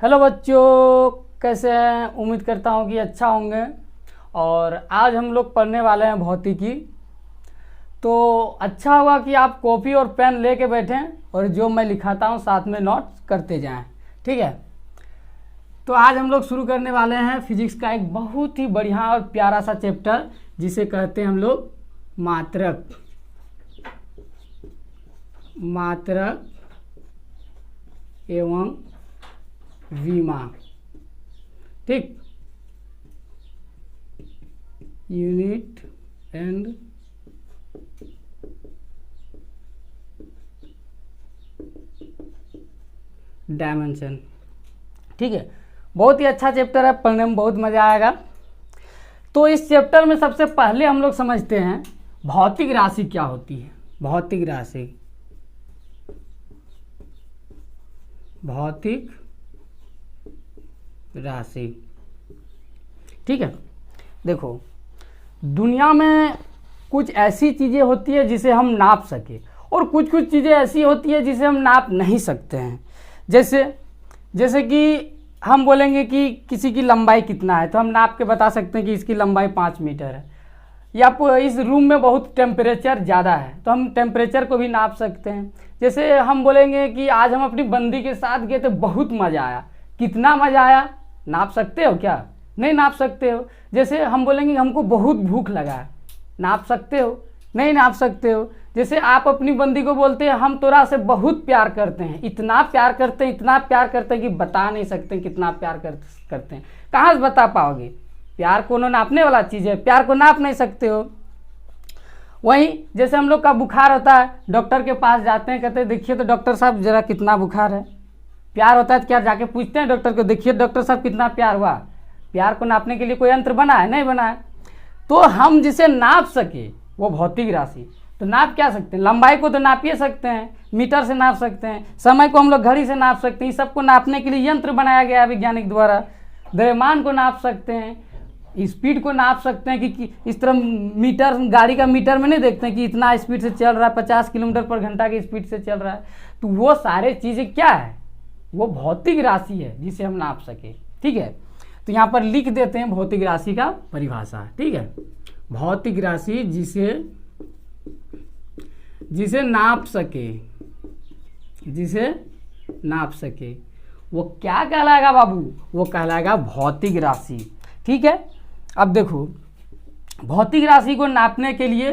Hello बच्चों, कैसे हैं? उम्मीद करता हूँ कि अच्छा होंगे। और आज हम लोग पढ़ने वाले हैं भौतिकी। तो अच्छा होगा कि आप कॉपी और पेन लेके बैठें और जो मैं लिखाता हूँ साथ में नोट्स करते जाएं। ठीक है। तो आज हम लोग शुरू करने वाले हैं फिजिक्स का एक बहुत ही बढ़िया और प्यारा सा चैप्टर, जिसे कहते हैं हम लोग मात्रक। मात्रक एवं विमा। ठीक, यूनिट एंड डायमेंशन। ठीक है, बहुत ही अच्छा चैप्टर है, पढ़ने में बहुत मज़ा आएगा। तो इस चैप्टर में सबसे पहले हम लोग समझते हैं भौतिक राशि क्या होती है। भौतिक राशि, भौतिक राशि। ठीक है, देखो दुनिया में कुछ ऐसी चीज़ें होती है जिसे हम नाप सके, और कुछ कुछ चीज़ें ऐसी होती है जिसे हम नाप नहीं सकते हैं। जैसे कि हम बोलेंगे कि किसी की लंबाई कितना है, तो हम नाप के बता सकते हैं कि इसकी लंबाई 5 मीटर है। या इस रूम में बहुत टेम्परेचर ज़्यादा है, तो हम टेम्परेचर को भी नाप सकते हैं। जैसे हम बोलेंगे कि आज हम अपनी बंदी के साथ गए तो बहुत मज़ा आया। कितना मज़ा आया नाप सकते हो क्या? नहीं नाप सकते हो। जैसे हम बोलेंगे हमको बहुत भूख लगा है, नाप सकते हो? नहीं नाप सकते हो। जैसे आप अपनी बंदी को बोलते हैं हम तोरा से बहुत प्यार करते हैं, इतना प्यार करते हैं, इतना प्यार करते हैं कि बता नहीं सकते कितना प्यार करते हैं। कहाँ से बता पाओगे? प्यार को नापने वाला चीज़ है, प्यार को नाप नहीं सकते हो। वहीं जैसे हम लोग का बुखार होता है, डॉक्टर के पास जाते हैं, कहते हैं देखिए तो डॉक्टर साहब ज़रा कितना बुखार है। प्यार होता है तो क्या जाके पूछते हैं डॉक्टर को, देखिए डॉक्टर साहब कितना प्यार हुआ? प्यार को नापने के लिए कोई यंत्र बना है? नहीं बना है। तो हम जिसे नाप सके वो भौतिक राशि। तो नाप क्या सकते हैं? लंबाई को तो नापिए सकते हैं, मीटर से नाप सकते हैं। समय को हम लोग घड़ी से नाप सकते हैं। सबको नापने के लिए यंत्र बनाया गया है वैज्ञानिक द्वारा। द्रव्यमान को नाप सकते हैं, स्पीड को नाप सकते हैं कि इस तरह मीटर, गाड़ी का मीटर में नहीं देखते हैं कि इतना स्पीड से चल रहा है, 50 किलोमीटर पर घंटा की स्पीड से चल रहा है। तो वो सारे चीज़ें क्या है? वो भौतिक राशि है जिसे हम नाप सके। ठीक है, तो यहाँ पर लिख देते हैं भौतिक राशि का परिभाषा। ठीक है, भौतिक राशि जिसे नाप सके, जिसे नाप सके वो क्या कहलाएगा बाबू? वो कहलाएगा भौतिक राशि। ठीक है, अब देखो भौतिक राशि को नापने के लिए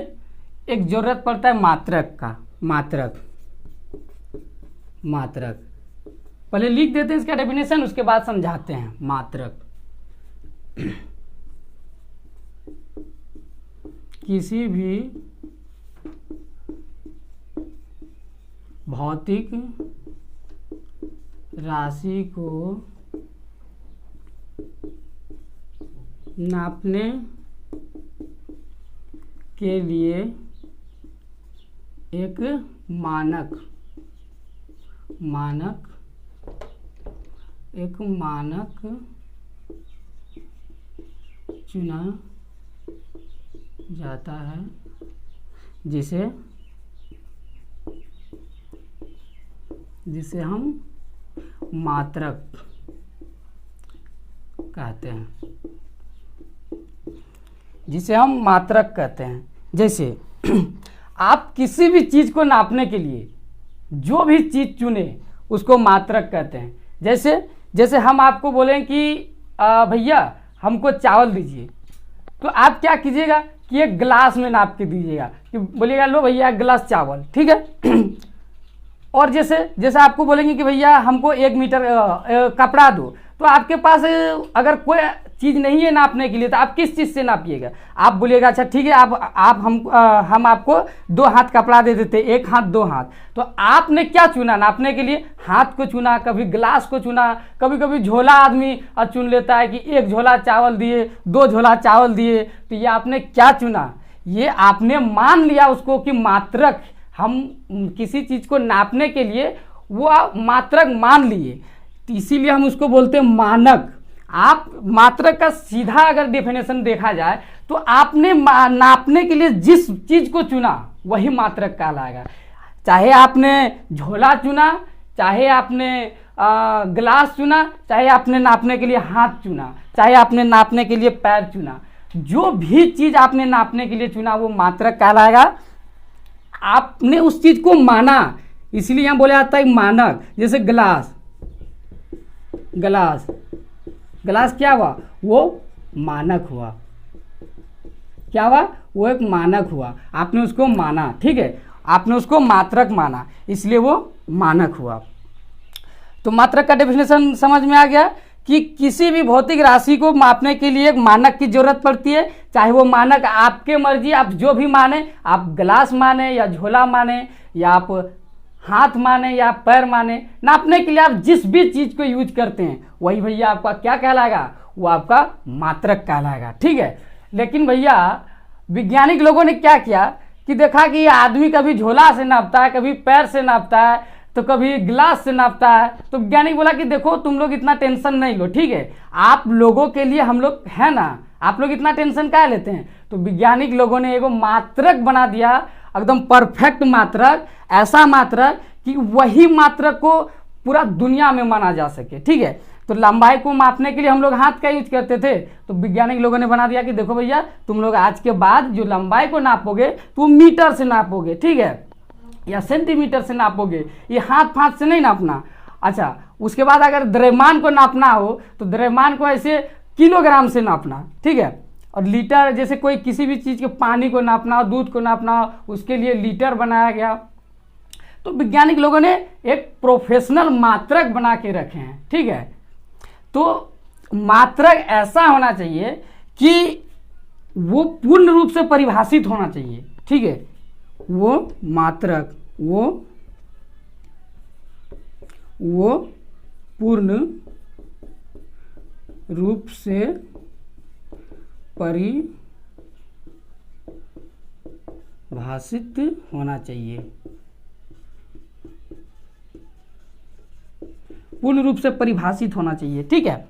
एक जरूरत पड़ता है मात्रक का। मात्रक पहले लिख देते हैं इसका डेफिनेशन, उसके बाद समझाते हैं। मात्रक किसी भी भौतिक राशि को नापने के लिए एक मानक चुना जाता है, जिसे हम मात्रक कहते हैं। जैसे आप किसी भी चीज़ को नापने के लिए जो भी चीज़ चुने उसको मात्रक कहते हैं। जैसे हम आपको बोलें कि भैया हमको चावल दीजिए, तो आप क्या कीजिएगा कि एक गिलास में नाप के दीजिएगा, कि बोलिएगा लो भैया एक गिलास चावल। ठीक है। और जैसे आपको बोलेंगे कि भैया हमको 1 मीटर कपड़ा दो, तो आपके पास अगर कोई चीज़ नहीं है नापने के लिए, तो आप किस चीज़ से नापिएगा? आप बोलिएगा अच्छा ठीक है, हम आपको 2 हाथ कपड़ा दे देते, 1 हाथ 2 हाथ। तो आपने क्या चुना नापने के लिए? हाथ को चुना, कभी गिलास को चुना, कभी कभी झोला आदमी चुन लेता है कि 1 झोला चावल दिए, 2 झोला चावल दिए। तो ये आपने क्या चुना? ये आपने मान लिया उसको कि मात्रक, हम किसी चीज़ को नापने के लिए वो मात्रक मान लिए, तो इसीलिए हम उसको बोलते हैं मानक। आप मात्रक का सीधा अगर डेफिनेशन देखा जाए तो आपने नापने के लिए जिस चीज़ को चुना वही मात्रक कहलाएगा। चाहे आपने झोला चुना, चाहे आपने ग्लास चुना, चाहे आपने नापने के लिए हाथ चुना, चाहे आपने नापने के लिए पैर चुना, जो भी चीज आपने नापने के लिए चुना वो मात्रक कहलाएगा। आपने उस चीज को माना, इसलिए यहां बोला जाता है मानक। जैसे ग्लास, ग्लास ग्लास क्या हुआ, वो मानक हुआ। क्या हुआ, वो एक मानक हुआ, आपने उसको माना, ठीक है, आपने उसको मात्रक माना, इसलिए वो मानक हुआ। तो मात्रक का डेफिनेशन समझ में आ गया कि किसी भी भौतिक राशि को मापने के लिए एक मानक की जरूरत पड़ती है। चाहे वो मानक आपके मर्जी, आप जो भी माने, आप ग्लास माने या झोला माने या आप हाथ माने या पैर माने, नापने के लिए आप जिस भी चीज को यूज करते हैं वही भैया आपका क्या कहलाएगा, वो आपका मात्रक कहलाएगा, ठीक है। लेकिन भैया वैज्ञानिक लोगों ने क्या किया कि देखा कि ये आदमी कभी झोला से नापता है, कभी पैर से नापता है, तो कभी ग्लास से नापता है। तो वैज्ञानिक बोला कि देखो तुम लोग इतना टेंशन नहीं लो, ठीक है, आप लोगों के लिए हम लोग है ना, आप लोग इतना टेंशन क्या लेते हैं। तो वैज्ञानिक लोगों ने एगो मात्रक बना दिया, एकदम परफेक्ट मात्रक, ऐसा मात्रक कि वही मात्रक को पूरा दुनिया में माना जा सके, ठीक है। तो लंबाई को मापने के लिए हम लोग हाथ का यूज करते थे, तो वैज्ञानिक लोगों ने बना दिया कि देखो भैया तुम लोग आज के बाद जो लंबाई को नापोगे तो मीटर से नापोगे, ठीक है, या सेंटीमीटर से नापोगे, ये हाथ फाथ से नहीं नापना। अच्छा, उसके बाद अगर द्रव्यमान को नापना हो तो द्रव्यमान को ऐसे किलोग्राम से नापना, ठीक है। और लीटर, जैसे कोई किसी भी चीज़ के पानी को नापना हो, दूध को नापना हो, उसके लिए लीटर बनाया गया। तो वैज्ञानिक लोगों ने एक प्रोफेशनल मात्रक बना के रखे हैं, ठीक है। तो मात्रक ऐसा होना चाहिए कि वो पूर्ण रूप से परिभाषित होना चाहिए, ठीक है। वो मात्रक वो पूर्ण रूप से परिभाषित होना चाहिए, पूर्ण रूप से परिभाषित होना चाहिए, ठीक है।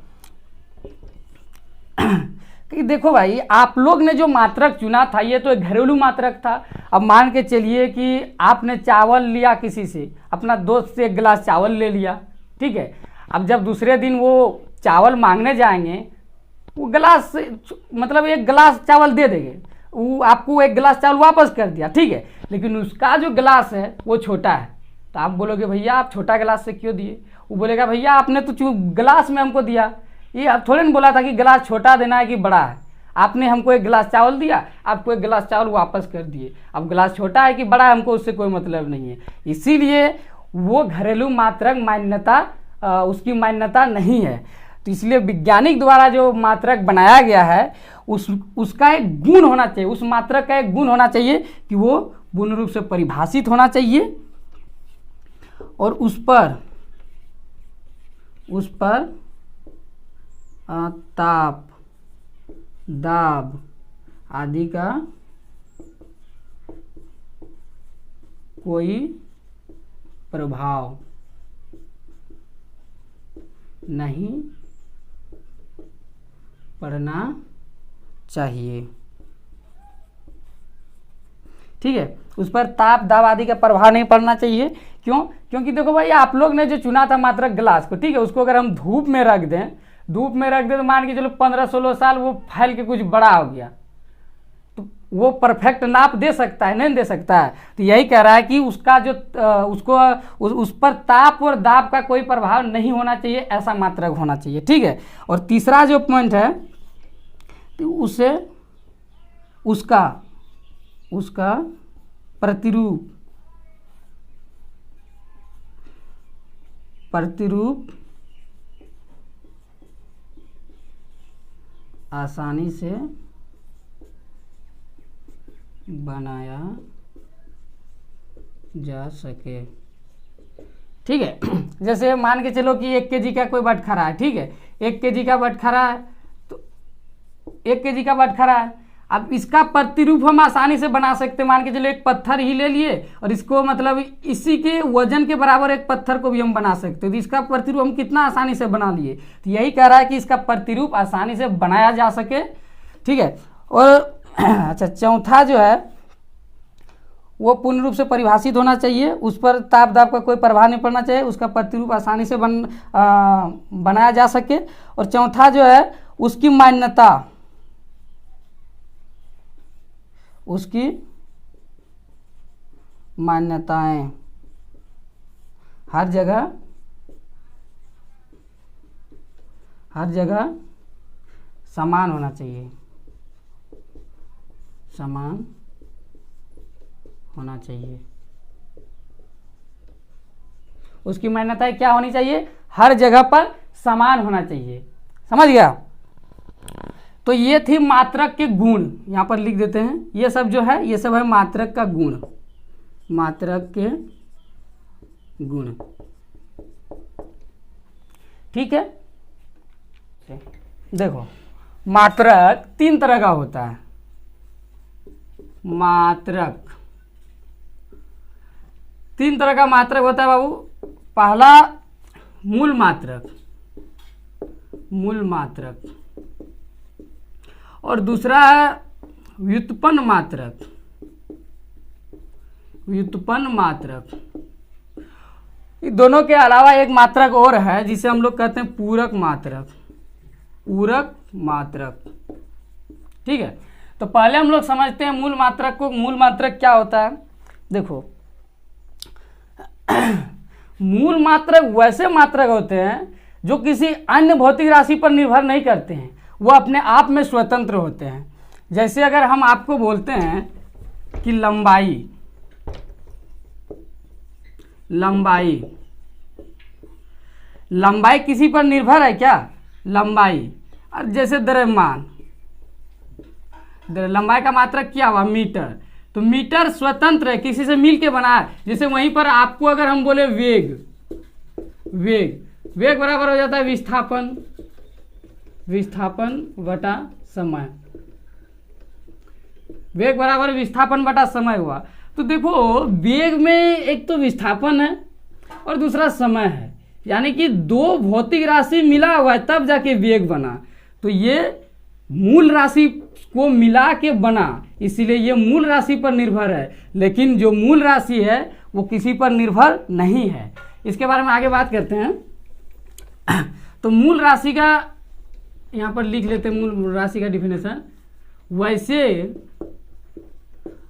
कि देखो भाई, आप लोग ने जो मात्रक चुना था ये तो एक घरेलू मात्रक था। अब मान के चलिए कि आपने चावल लिया किसी से, अपना दोस्त से एक गिलास चावल ले लिया, ठीक है। अब जब दूसरे दिन वो चावल मांगने जाएंगे, वो गिलास मतलब एक गिलास चावल दे देंगे, वो आपको एक गिलास चावल वापस कर दिया, ठीक है। लेकिन उसका जो गिलास है वो छोटा है, तो आप बोलोगे भैया आप छोटा गिलास से क्यों दिए। वो बोलेगा भैया आपने तो गिलास में हमको दिया, ये आप थोड़े ने बोला था कि गिलास छोटा देना है कि बड़ा है। आपने हमको एक गिलास चावल दिया, आपको एक गिलास चावल वापस कर दिए। अब गिलास छोटा है कि बड़ा है हमको उससे कोई मतलब नहीं है। इसीलिए वो घरेलू मात्रक मान्यता, उसकी मान्यता नहीं है। तो इसलिए वैज्ञानिक द्वारा जो मात्रक बनाया गया है उसका एक गुण होना चाहिए, उस मात्रक का एक गुण होना चाहिए कि वो पूर्ण रूप से परिभाषित होना चाहिए और उस पर ताप, दाब आदि का कोई प्रभाव नहीं पड़ना चाहिए, ठीक है। उस पर ताप दाब आदि का प्रभाव नहीं पड़ना चाहिए। क्यों? क्योंकि देखो भाई, आप लोग ने जो चुना था मात्रक गिलास को, ठीक है, उसको अगर हम धूप में रख दें तो मान के चलो 15-16 साल वो फैल के कुछ बड़ा हो गया, तो वो परफेक्ट नाप दे सकता है? नहीं दे सकता है। तो यही कह रहा है कि उसका जो उस पर ताप और दाब का कोई प्रभाव नहीं होना चाहिए, ऐसा मात्रक होना चाहिए, ठीक है। और तीसरा जो पॉइंट है तो उसका प्रतिरूप आसानी से बनाया जा सके, ठीक है। जैसे मान के चलो कि 1 kg का कोई बटखरा है, ठीक है, 1 kg का बटखरा है, तो 1 kg का बटखरा है। अब इसका प्रतिरूप हम आसानी से बना सकते हैं। मान के चलो एक पत्थर ही ले लिए और इसको मतलब इसी के वजन के बराबर एक पत्थर को भी हम बना सकते हैं, तो इसका प्रतिरूप हम कितना आसानी से बना लिए। तो यही कह रहा है कि इसका प्रतिरूप आसानी से बनाया जा सके, ठीक है। और अच्छा, चौथा जो है वो पूर्ण रूप से परिभाषित होना चाहिए, उस पर ताप दाब का कोई प्रभाव नहीं पड़ना चाहिए, उसका प्रतिरूप आसानी से बनाया जा सके। और चौथा जो है उसकी मान्यता, उसकी मान्यताएं हर जगह समान होना चाहिए, समान होना चाहिए। उसकी मान्यताएं क्या होनी चाहिए? हर जगह पर समान होना चाहिए। समझ गया? तो ये थी मात्रक के गुण, यहां पर लिख देते हैं। ये सब जो है ये सब है मात्रक का गुण, मात्रक के गुण। ठीक है, देखो मात्रक 3 तरह का होता है। मात्रक 3 तरह का मात्रक होता है बाबू। पहला मूल मात्रक, मूल मात्रक, और दूसरा है व्युत्पन्न मात्रक, व्युत्पन्न मात्रक। ये दोनों के अलावा एक मात्रक और है जिसे हम लोग कहते हैं पूरक मात्रक, पूरक मात्रक। ठीक है, तो पहले हम लोग समझते हैं मूल मात्रक को। मूल मात्रक क्या होता है? देखो मूल मात्रक वैसे मात्रक होते हैं जो किसी अन्य भौतिक राशि पर निर्भर नहीं करते हैं, वो अपने आप में स्वतंत्र होते हैं। जैसे अगर हम आपको बोलते हैं कि लंबाई, लंबाई, लंबाई किसी पर निर्भर है क्या? लंबाई। और जैसे द्रव्यमान, लंबाई का मात्रक क्या हुआ? मीटर। तो मीटर स्वतंत्र है, किसी से मिल के बना है। जैसे वहीं पर आपको अगर हम बोले वेग, वेग, वेग बराबर हो जाता है विस्थापन, विस्थापन बटा समय। वेग बराबर विस्थापन बटा समय हुआ। तो देखो वेग में एक तो विस्थापन है और दूसरा समय है, यानी कि 2 भौतिक राशि मिला हुआ है तब जाके वेग बना। तो ये मूल राशि को मिला के बना, इसीलिए ये मूल राशि पर निर्भर है। लेकिन जो मूल राशि है वो किसी पर निर्भर नहीं है। इसके बारे में आगे बात करते हैं। तो मूल राशि का यहाँ पर लिख लेते हैं, मूल राशि का डिफिनेशन। वैसे,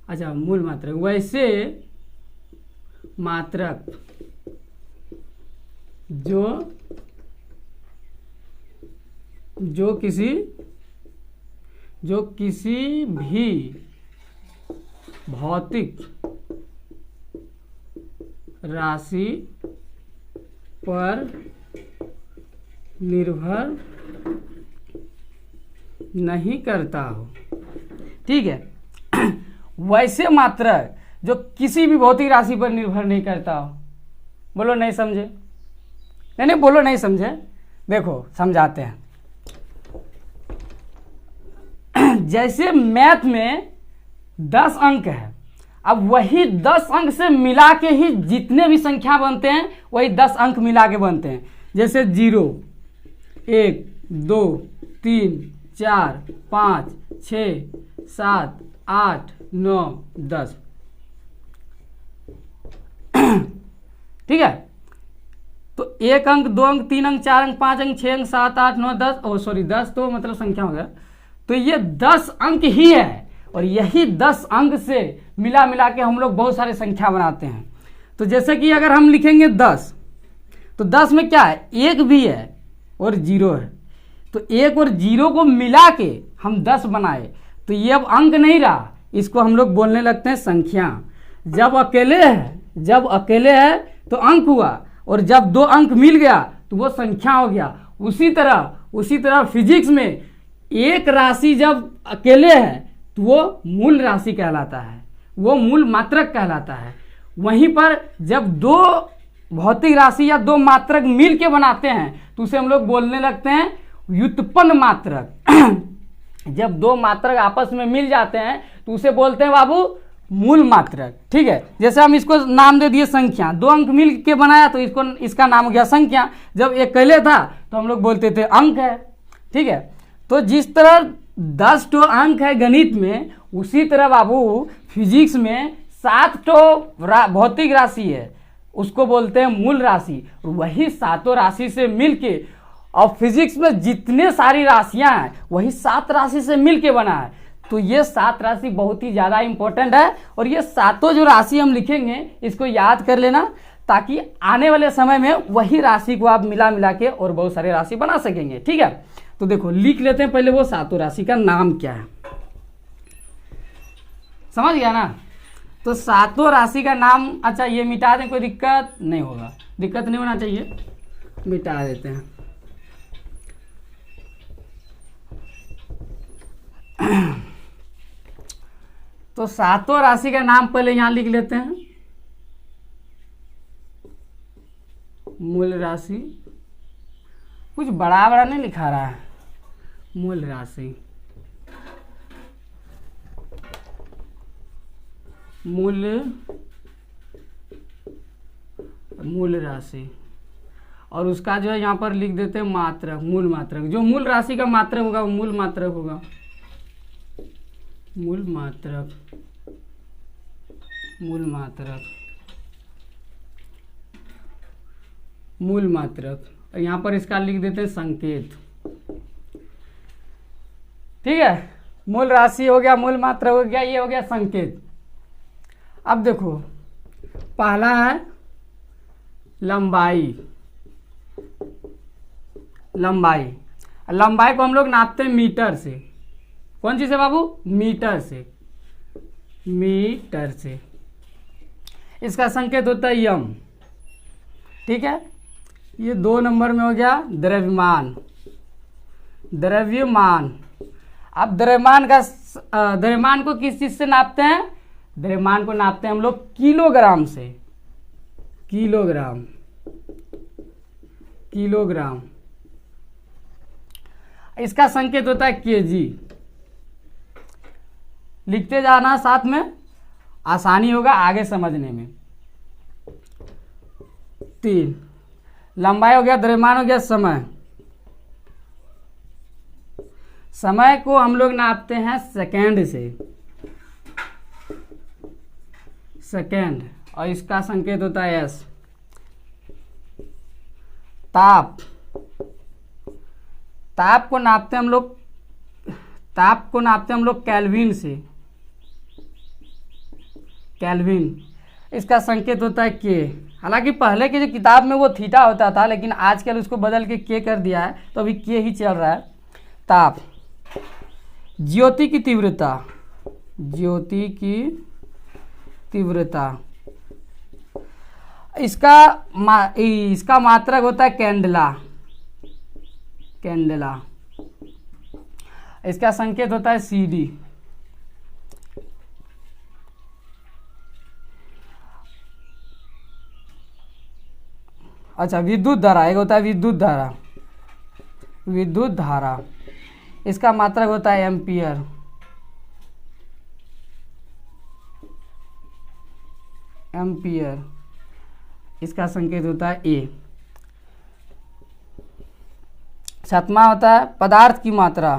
अच्छा मूल मात्रक, वैसे मात्रक जो किसी भी भौतिक राशि पर निर्भर नहीं करता हो। ठीक है, वैसे मात्रक जो किसी भी भौतिक राशि पर निर्भर नहीं करता हो। बोलो नहीं समझे? नहीं बोलो नहीं समझे। देखो समझाते हैं। जैसे मैथ में 10 अंक है, अब वही 10 अंक से मिला के ही जितने भी संख्या बनते हैं वही 10 अंक मिला के बनते हैं। जैसे 0, 1, 2, 3, 4, 5, 6, 7, 8, 9, 10। ठीक है, तो 1 अंक, 2 अंक, 3 अंक, 4 अंक, 5 अंक, 6 अंक, 7, 8, 9, 10, ओ सॉरी 10 तो मतलब संख्या हो गया। तो ये 10 अंक ही है और यही 10 अंक से मिला के हम लोग बहुत सारे संख्या बनाते हैं। तो जैसे कि अगर हम लिखेंगे 10, तो 10 में क्या है? 1 भी है और 0 है। तो 1 और 0 को मिला के हम 10 बनाए, तो ये अब अंक नहीं रहा, इसको हम लोग बोलने लगते हैं संख्या। जब अकेले है तो अंक हुआ, और जब 2 अंक मिल गया तो वो संख्या हो गया। उसी तरह फिजिक्स में एक राशि जब अकेले है तो वो मूल राशि कहलाता है, वो मूल मात्रक कहलाता है। वहीं पर जब 2 भौतिक राशि या 2 मात्रक मिल के बनाते हैं तो उसे हम लोग बोलने लगते हैं व्युत्पन्न मात्रक। जब 2 मात्रक आपस में मिल जाते हैं तो उसे बोलते हैं बाबू मूल मात्रक। ठीक है, जैसे हम इसको नाम दे दिए संख्या। 2 अंक मिल के बनाया तो इसका नाम हो गया संख्या। जब एक अकेले था तो हम लोग बोलते थे अंक है। ठीक है, तो जिस तरह 10 अंक है गणित में, उसी तरह बाबू फिजिक्स में 7 तो भौतिक राशि है, उसको बोलते हैं मूल राशि। वही सातों राशि से मिलके, और फिजिक्स में जितने सारी राशियां हैं वही 7 राशि से मिलके बना है। तो ये 7 राशि बहुत ही ज़्यादा इंपॉर्टेंट है, और ये सातों जो राशि हम लिखेंगे इसको याद कर लेना, ताकि आने वाले समय में वही राशि को आप मिला मिला के और बहुत सारे राशि बना सकेंगे। ठीक है, तो देखो लिख लेते हैं पहले वो सातों राशि का नाम क्या है। समझ गया ना? तो सातों राशि का नाम, अच्छा ये मिटा दें, कोई दिक्कत नहीं होगा, दिक्कत नहीं होना चाहिए, मिटा देते हैं। तो सातों राशि का नाम पहले यहां लिख लेते हैं। मूल राशि, कुछ बड़ा बड़ा नहीं लिखा रहा है, मूल राशि, मूल राशि, और उसका जो है यहाँ पर लिख देते हैं मात्रक, मूल मात्रक। जो मूल राशि का मात्रक होगा वो मूल मात्रक होगा, मूल मात्रक, मूल मात्रक, मूल मात्रक। और यहाँ पर इसका लिख देते हैं संकेत। ठीक है, मूल राशि हो गया, मूल मात्रक हो गया, ये हो गया संकेत। अब देखो पहला है लंबाई। लंबाई, लंबाई को हम लोग नापते हैं मीटर से। कौन चीज है बाबू? मीटर से, मीटर से। इसका संकेत होता है यम। ठीक है, ये 2 नंबर में हो गया द्रव्यमान। द्रव्यमान, अब द्रव्यमान को किस चीज से नापते हैं? द्रव्यमान को नापते हैं हम लोग किलोग्राम से। Kilogram, kilogram. इसका संकेत होता है केजी। लिखते जाना साथ में, आसानी होगा आगे समझने में। 3 लंबाई हो गया, द्रव्यमान हो गया, समय। समय को हम लोग नापते हैं सेकेंड से, सेकेंड, और इसका संकेत होता है एस। ताप, ताप को नापते हैं हम लोग, ताप को नापते हैं हम लोग केल्विन से, केल्विन। इसका संकेत होता है के। हालांकि पहले की जो किताब में वो थीटा होता था, लेकिन आजकल उसको बदल के कर दिया है, तो अभी के ही चल रहा है। ताप, ज्योति की तीव्रता, ज्योति की तीव्रता। इसका मात्रक होता है कैंडला, कैंडला। इसका संकेत होता है सीडी। अच्छा, विद्युत धारा, एक होता है विद्युत धारा, विद्युत धारा। इसका मात्रक होता है एम्पियर। एम्पियर, इसका संकेत होता है ए। 7वां होता है पदार्थ की मात्रा,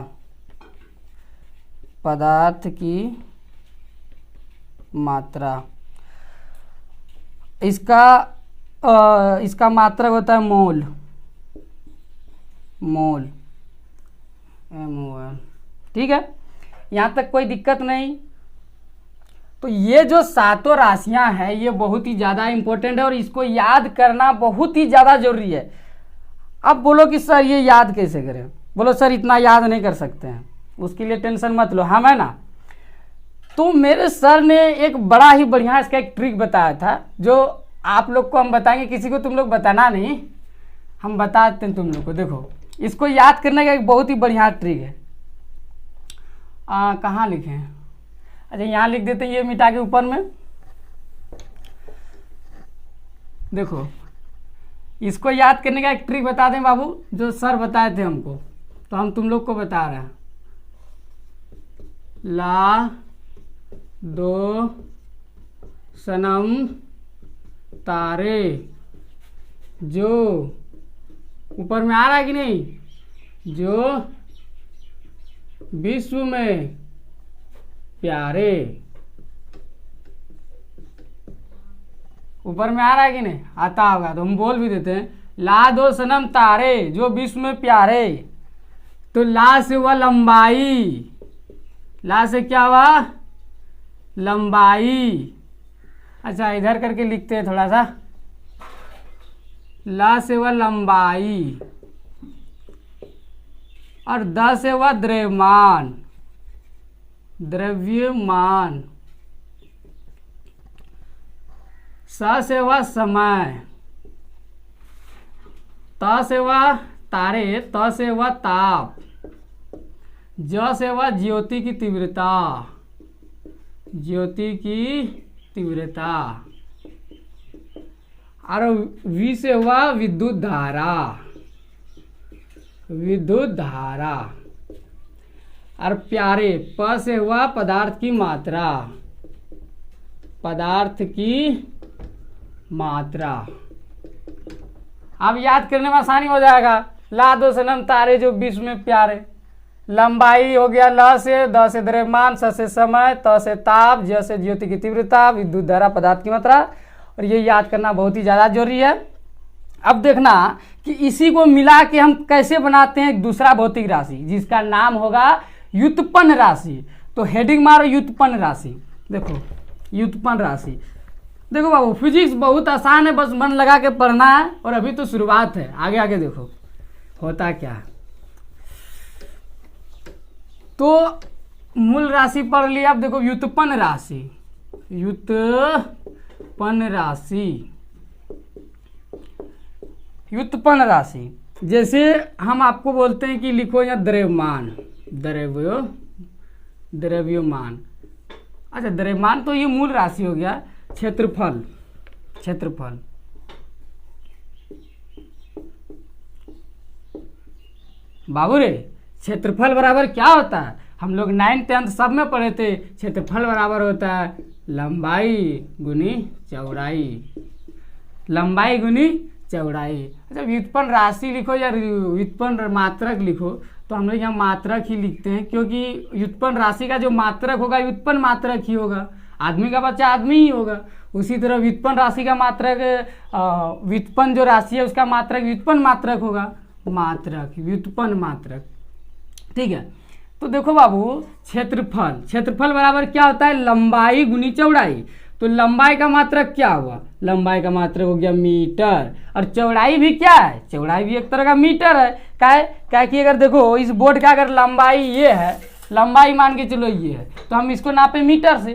पदार्थ की मात्रा। इसका मात्रक होता है मोल, मोल, MOL। ठीक है, यहाँ तक कोई दिक्कत नहीं। तो ये जो सातों राशियां हैं ये बहुत ही ज़्यादा इंपॉर्टेंट है, और इसको याद करना बहुत ही ज़्यादा जरूरी है। अब बोलो कि सर ये याद कैसे करें? बोलो सर इतना याद नहीं कर सकते हैं, उसके लिए टेंशन मत लो, हम है ना। तो मेरे सर ने एक बड़ा ही बढ़िया इसका एक ट्रिक बताया था, जो आप लोग को हम बताएंगे, किसी को तुम लोग बताना नहीं, हम बताते हैं तुम लोग को। देखो इसको याद करने का एक बहुत ही बढ़िया ट्रिक है। कहाँ लिखे हैं? अच्छा यहाँ लिख देते हैं, ये मिटा के ऊपर में। देखो इसको याद करने का एक ट्रिक बता दें बाबू, जो सर बताए थे हमको, तो हम तुम लोग को बता रहे हैं। ला दो सनम तारे, जो ऊपर में आ रहा है कि नहीं, जो विश्व में प्यारे। ऊपर में आ रहा है कि नहीं, आता होगा तो हम बोल भी देते हैं, ला दो सनम तारे जो विश्व में प्यारे। तो ला से हुआ लंबाई, ला से क्या हुआ, लंबाई। अच्छा इधर करके लिखते हैं थोड़ा सा, ला से हुआ लंबाई, और द से हुआ द्रव्यमान, द्रव्यमान। स से हुआ समय, त से हुआ तारे, त से हुआ ताप, ज से हुआ ज्योति की तीव्रता, ज्योति की तीव्रता, और वी से हुआ विद्युत धारा, विद्युत धारा। और प्यारे, प से हुआ पदार्थ की मात्रा, पदार्थ की मात्रा। अब याद करने में आसानी हो जाएगा, ला दो सनम तारे जो विश्व में प्यारे। लंबाई हो गया ल से, द से द्रव्यमान, स से समय, त से ताप, ज से ज्योति की तीव्रता, विद्युत धारा पदार्थ की मात्रा। और ये याद करना बहुत ही ज़्यादा जरूरी है। अब देखना कि इसी को मिला के हम कैसे बनाते हैं एक दूसरा भौतिक राशि जिसका नाम होगा व्युत्पन्न राशि। तो हेडिंग मारो व्युत्पन्न राशि। देखो व्युत्पन्न राशि, देखो बाबू फिजिक्स बहुत आसान है, बस मन लगा के पढ़ना है। और अभी तो शुरुआत है, आगे आगे देखो होता क्या है। तो मूल राशि पढ़ लिया, अब देखो व्युत्पन्न राशि, व्युत्पन्न राशि, व्युत्पन्न राशि। जैसे हम आपको बोलते हैं कि लिखो या द्रव्यमान, द्रव्यमान। अच्छा द्रव्यमान तो ये मूल राशि हो गया। क्षेत्रफल, क्षेत्रफल, बाबू रे क्षेत्रफल बराबर क्या होता है, हम लोग 9th 10th सब में पढ़े थे। क्षेत्रफल बराबर होता है लंबाई गुनी चौड़ाई, लंबाई गुनी चौड़ाई। अच्छा व्युत्पन्न राशि लिखो या व्युत्पन्न मात्रक लिखो, तो हम लोग यहाँ मात्रक ही लिखते हैं, क्योंकि व्युत्पन्न राशि का जो मात्रक होगा व्युत्पन्न मात्रक ही होगा, आदमी का बच्चा आदमी ही होगा। उसी तरह व्युत्पन्न राशि का मात्रक, व्युत्पन्न जो राशि है उसका मात्रक व्युत्पन्न मात्रक होगा, मात्रक, व्युत्पन्न मात्रक। ठीक है, तो देखो बाबू क्षेत्रफल, क्षेत्रफल बराबर क्या होता है, लंबाई गुनी चौड़ाई। तो लंबाई का मात्रक क्या हुआ, लंबाई का मात्रक हो गया मीटर, और चौड़ाई भी क्या है, चौड़ाई भी एक तरह का मीटर है। क्या कि अगर देखो इस बोर्ड का अगर लंबाई ये है, लंबाई मान के चलो ये है, तो हम इसको नापे मीटर से,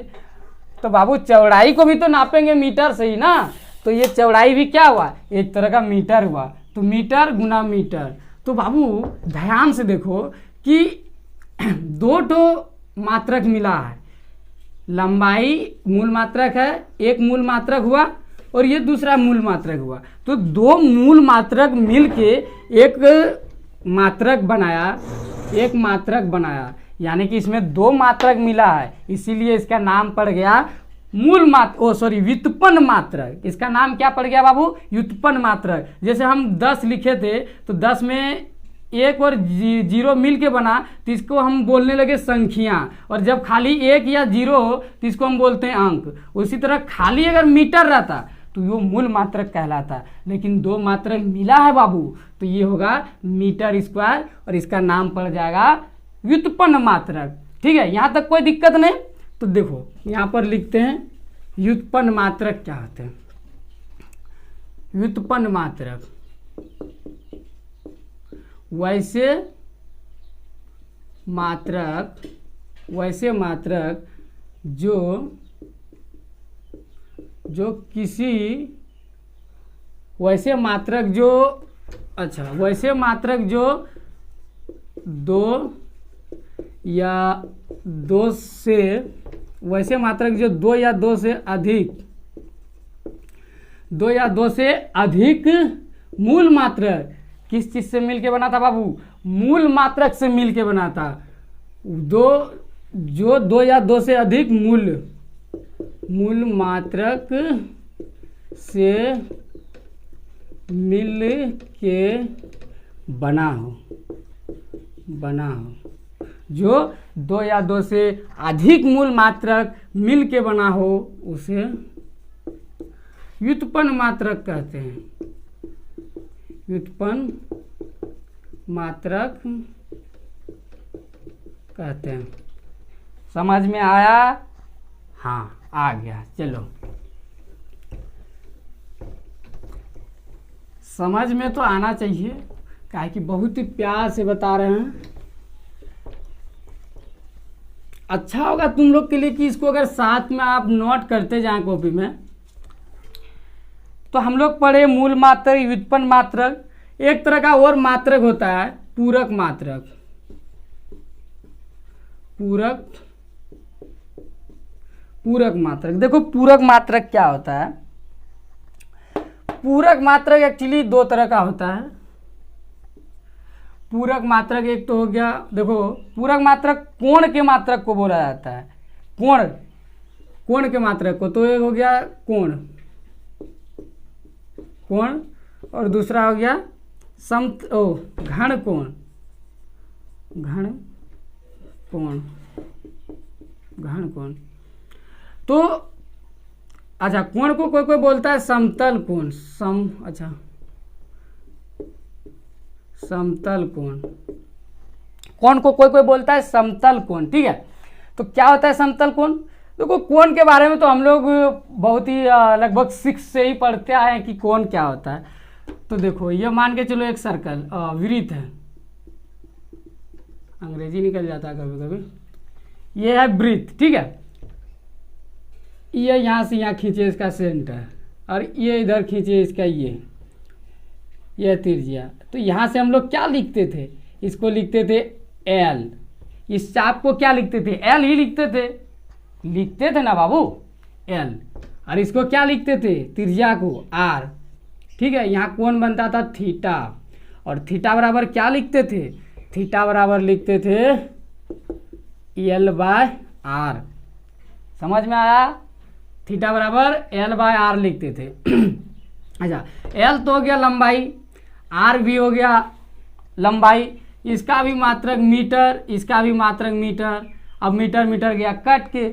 तो बाबू चौड़ाई को भी तो नापेंगे मीटर से ही ना। तो ये चौड़ाई भी क्या हुआ, एक तरह का मीटर हुआ। तो मीटर गुना मीटर। तो बाबू ध्यान से देखो कि दो मात्रक मिला है, लंबाई मूल मात्रक है, एक मूल मात्रक हुआ और ये दूसरा मूल मात्रक हुआ। तो दो मूल मात्रक मिलके एक मात्रक बनाया, एक मात्रक बनाया, यानी कि इसमें दो मात्रक मिला है, इसीलिए इसका नाम पड़ गया मूल व्युत्पन्न मात्रक। इसका नाम क्या पड़ गया बाबू, व्युत्पन्न मात्रक। जैसे हम 10 लिखे थे, तो 10 में 1 और 0 मिल के बना, तो इसको हम बोलने लगे संख्या। और जब खाली 1 या 0 हो तो इसको हम बोलते हैं अंक। उसी तरह खाली अगर मीटर रहता तो वो मूल मात्रक कहलाता, लेकिन दो मात्रक मिला है बाबू, तो ये होगा मीटर स्क्वायर और इसका नाम पड़ जाएगा व्युत्पन्न मात्रक। ठीक है, यहाँ तक कोई दिक्कत नहीं। तो देखो यहाँ पर लिखते हैं व्युत्पन्न मात्रक क्या होते हैं। व्युत्पन्न मात्रक वैसे मात्रक जो किसी वैसे मात्रक जो वैसे मात्रक जो दो या दो से वैसे मात्रक जो दो या दो से अधिक मूल मात्रक किस चीज से मिलके बना था बाबू, मूल मात्रक से मिलके बना था। दो या दो से अधिक मूल मात्रक से मिल के बना हो, जो दो या दो से अधिक मूल मात्रक मिल के बना हो उसे व्युत्पन्न मात्रक कहते हैं, व्युत्पन्न मात्रक कहते हैं। समझ में आया? हाँ आ गया। चलो समझ में तो आना चाहिए, काहे कि बहुत ही प्यार से बता रहे हैं। अच्छा होगा तुम लोग के लिए कि इसको अगर साथ में आप नोट करते जाएं कॉपी में। तो हम लोग पढ़े मूल मात्रक, व्युत्पन्न मात्रक, एक तरह का और मात्रक होता है पूरक मात्रक। पूरक मात्रक, देखो पूरक मात्रक क्या होता है। पूरक मात्रक एक्चुअली दो तरह का होता है। पूरक मात्रक एक तो हो गया, देखो पूरक मात्रक कोण के मात्रक को बोला जाता है, कोण के मात्रक को। तो एक हो गया कोण, और दूसरा हो गया घन कोण। तो अच्छा, कोण को कोई कोई बोलता है समतल कोण, समतल कोण। कोण को कोई कोई बोलता है समतल कोण, ठीक है। तो क्या होता है समतल कोण? देखो कोण के बारे में तो हम लोग बहुत ही लगभग 6 से ही पढ़ते आए हैं कि कोण क्या होता है। तो देखो ये मान के चलो एक सर्कल वृत्त है, अंग्रेजी निकल जाता है कभी कभी। ये है वृत्त, ठीक है। ये यहाँ से यहाँ खींचे इसका सेंटर, और ये इधर खींचे इसका ये त्रिज्या। तो यहाँ से हम लोग क्या लिखते थे? इसको लिखते थे एल। इस चाप को क्या लिखते थे? एल ही लिखते थे ना बाबू, एल। और इसको क्या लिखते थे? त्रिज्या को आर, ठीक है। यहाँ कोण बनता था थीटा, और थीटा बराबर क्या लिखते थे? थीटा बराबर लिखते थे L/R। समझ में आया? थीटा बराबर L/R लिखते थे। अच्छा, L तो हो गया लंबाई, R भी हो गया लंबाई, इसका भी मात्रक मीटर, इसका भी मात्रक मीटर। अब मीटर मीटर गया कट के,